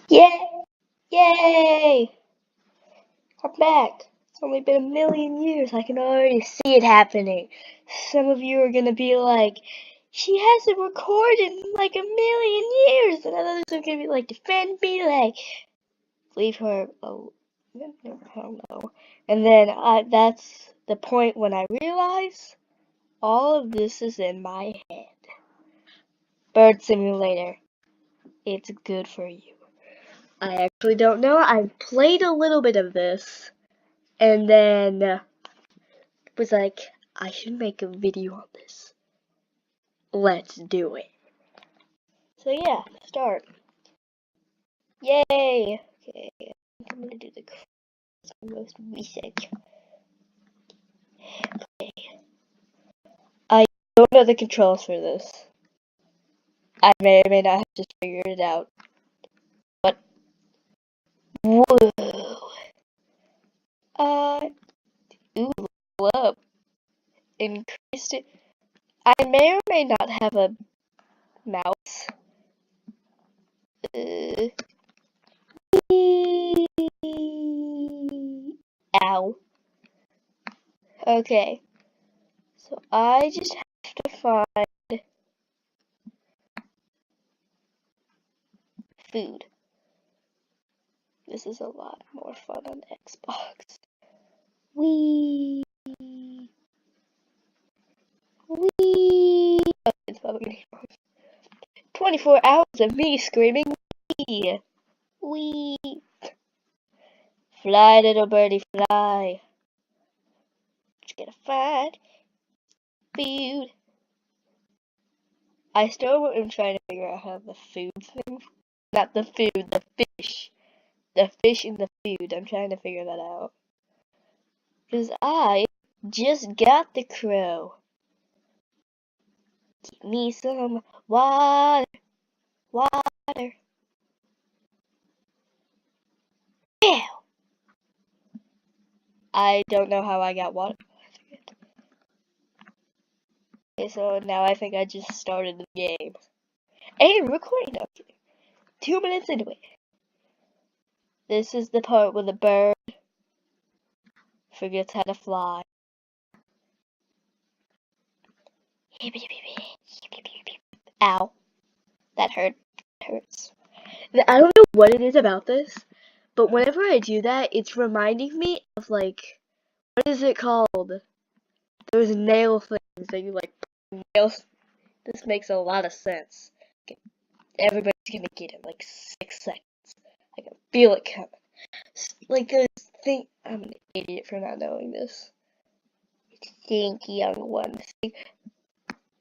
Yay! Yay! I'm back. It's only been a million years. I can already see it happening. Some of you are gonna be like, she hasn't recorded in like a million years. And others are gonna be like, defend me, like, leave her alone. I don't know. And then that's the point when I realize all of this is in my head. Bird Simulator. It's good for you. I actually don't know. I played a little bit of this. And then was like, I should make a video on this. Let's do it. So yeah, start. Yay! Okay, I'm gonna do the most basic. Okay. I don't know the controls for this. I may or may not have just figured it out. But whoa! Ooh, level up. Increased it. I may or may not have a mouse. Ow. Okay. So I just have to find food. This is a lot more fun on Xbox. Wee. Wee. Oh, it's probably 24 hours of me screaming wee. Wee. Fly, little birdie, fly. Just gotta find food. I still am trying to figure out how the food thing. Not the food, the fish. The fish in the food. I'm trying to figure that out. Because I just got the crow. Give me some water. Water. Ew. I don't know how I got water. Okay, so now I think I just started the game. And recording up. 2 minutes into it. This is the part where the bird forgets how to fly. Ow. That hurt. That hurts. I don't know what it is about this, but whenever I do that, it's reminding me of, like, what is it called? Those nail things that you, like, nails. This makes a lot of sense. Okay. Everybody's gonna get it in, like, 6 seconds. I can feel it coming. Like, those thing. I'm an idiot for not knowing this. Think, young one.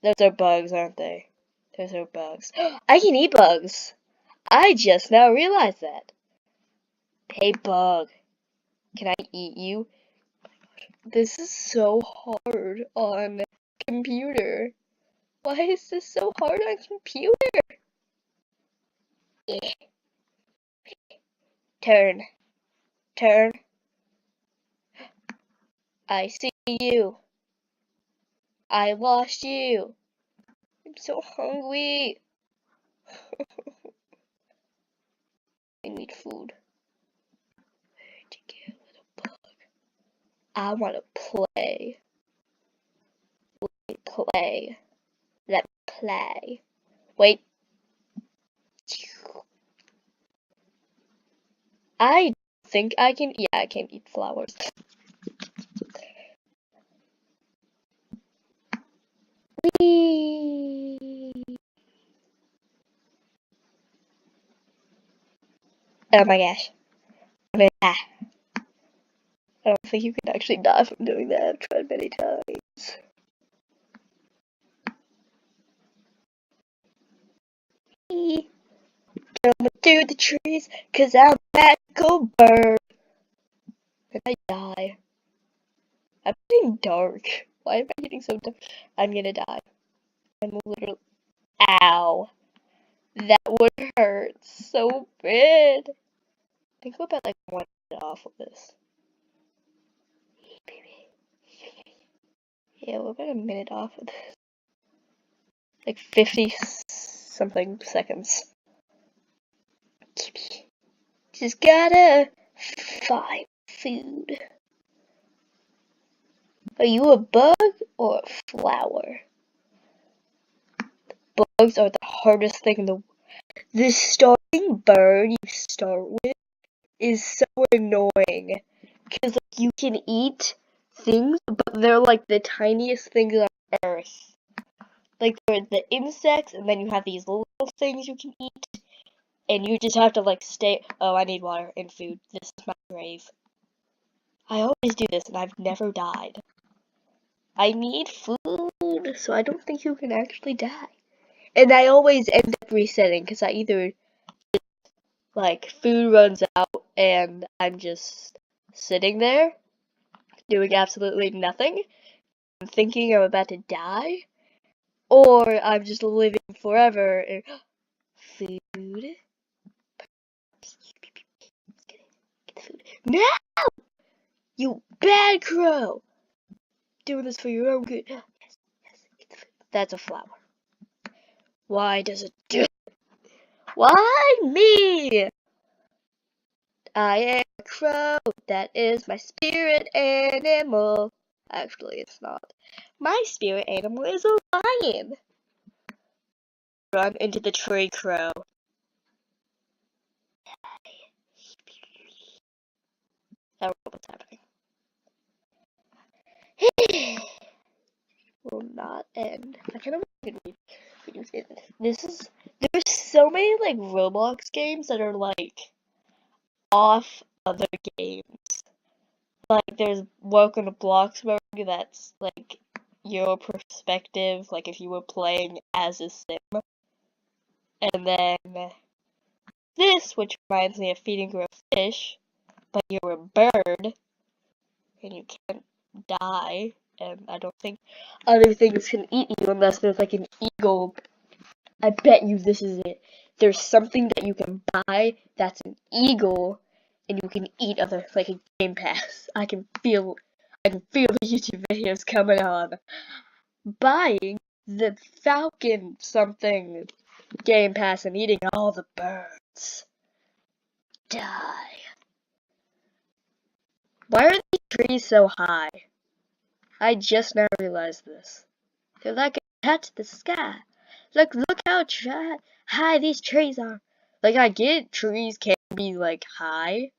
Those are bugs, aren't they? Those are bugs. I can eat bugs! I just now realized that. Hey, bug. Can I eat you? This is so hard on computer. Why is this so hard on computer? Turn. Turn. I see you. I lost you. I'm so hungry. I need food. Where'd you get, little bug? I want to play. Let me play. Let me play. Wait. I think I can. Yeah, I can eat flowers. Whee! Oh my gosh. I'm gonna die. I don't think you can actually die from doing that. I've tried many times. Jumping through the trees, cause I'm a magical bird. And I die. I'm getting dark. Why am I getting so dark? I'm gonna die. I'm literally. Ow. That would hurt so bad. I think we're about like 1 minute off of this. Yeah, we're about a minute off of this. Like 50 something seconds. Just gotta find food. Are you a bug or a flower? Bugs are the hardest thing in the world. The starting bird you start with is so annoying. Because like, you can eat things, but they're like the tiniest things on earth. Like they're the insects, and then you have these little things you can eat. And you just have to like stay. Oh, I need water and food. This is my grave. I always do this and I've never died. I need food, so I don't think you can actually die. And I always end up resetting because I either like food runs out and I'm just sitting there doing absolutely nothing, thinking I'm about to die, or I'm just living forever. And food. Get the food. No! You bad crow! Doing this for your own good. Yes, yes, get the food. That's a flower. Why does it do it? Why me? I am a crow. That is my spirit animal. Actually, it's not. My spirit animal is a lion. Run into the tree, crow. I don't know what's happening. Will not end. I kind of want to read. There's so many like Roblox games that are like off other games. Like there's Welcome to Bloxburg that's like your perspective, like if you were playing as a sim. And then this, which reminds me of Feeding Grow Fish, but you're a bird and you can't die, and I don't think other things can eat you unless there's like an eagle. I bet you this is it. There's something that you can buy that's an eagle, and you can eat other, like a Game Pass. I can feel the YouTube videos coming on. Buying the Falcon something Game Pass and eating all the birds. Die. Why are these trees so high? I just now realized this. They're like a touch the sky. Look how high these trees are. Like, I get trees can be, like, high.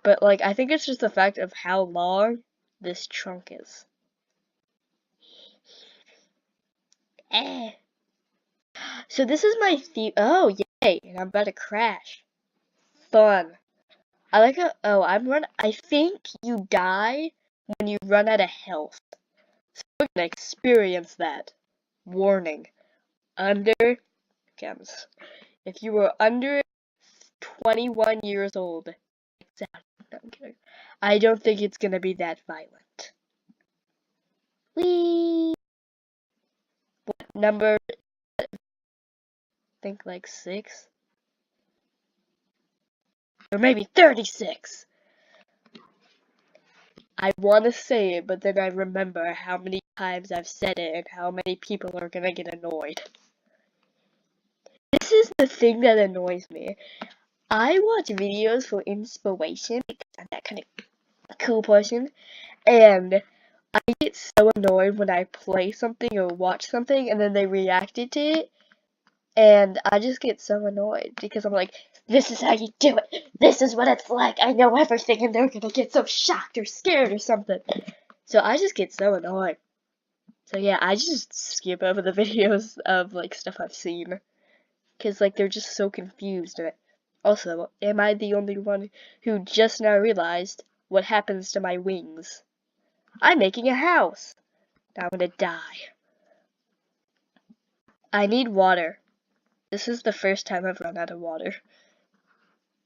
But, like, I think it's just the fact of how long this trunk is. So this is my oh, yay. And I'm about to crash. Fun. I like how, I think you die when you run out of health. So we're gonna experience that. Warning. Under chems. If you were under 21 years old, exactly. No, I'm kidding. I don't think it's gonna be that violent. Whee! What number? I think like 6? Or maybe 36. I want to say it, but then I remember how many times I've said it and how many people are gonna get annoyed. This is the thing that annoys me. I watch videos for inspiration because I'm that kind of cool person, and I get so annoyed when I play something or watch something and then they reacted to it, and I just get so annoyed because I'm like, this is how you do it. This is what it's like. I know everything, and they're gonna get so shocked or scared or something. So I just get so annoyed. So yeah, I just skip over the videos of like stuff I've seen because like they're just so confused. Also, am I the only one who just now realized what happens to my wings? I'm making a house. Now I'm gonna die. I need water. This is the first time I've run out of water.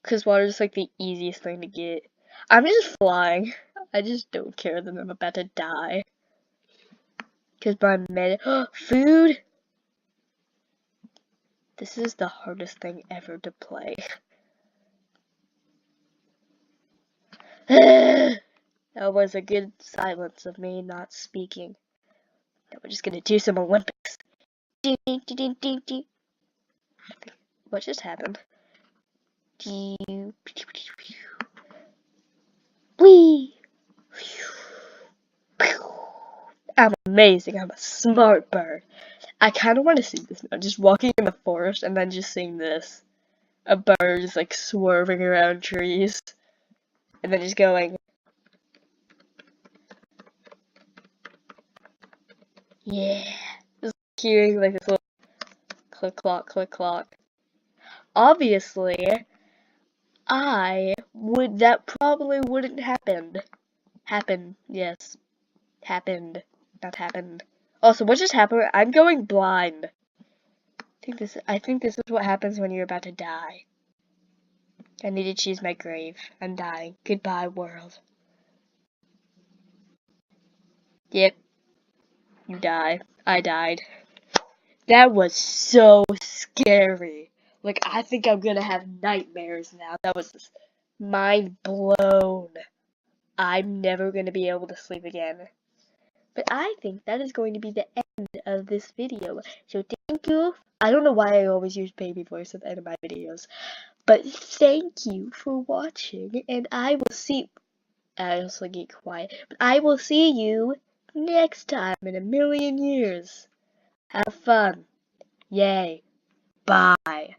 Because water is like the easiest thing to get. I'm just flying. I just don't care that I'm about to die. Because my food! This is the hardest thing ever to play. That was a good silence of me not speaking. Now we're just gonna do some Olympics. What just happened? Whee! I'm amazing. I'm a smart bird. I kind of want to sing this now. Just walking in the forest and then just sing this. A bird just like swerving around trees. And then just going. Yeah. Just hearing like this little click clock, click clock. Obviously, that probably wouldn't happen. Happen, yes. Happened. Not happened. Also, what just happened? I'm going blind. I think this is what happens when you're about to die. I need to choose my grave. I'm dying. Goodbye, world. Yep. You die. I died. That was so scary. Like, I think I'm gonna have nightmares now. That was just mind blown. I'm never gonna be able to sleep again. But I think that is going to be the end of this video. So thank you. I don't know why I always use baby voice at the end of my videos. But thank you for watching. And I will see... I also get quiet. But I will see you next time in a million years. Have fun. Yay. Bye.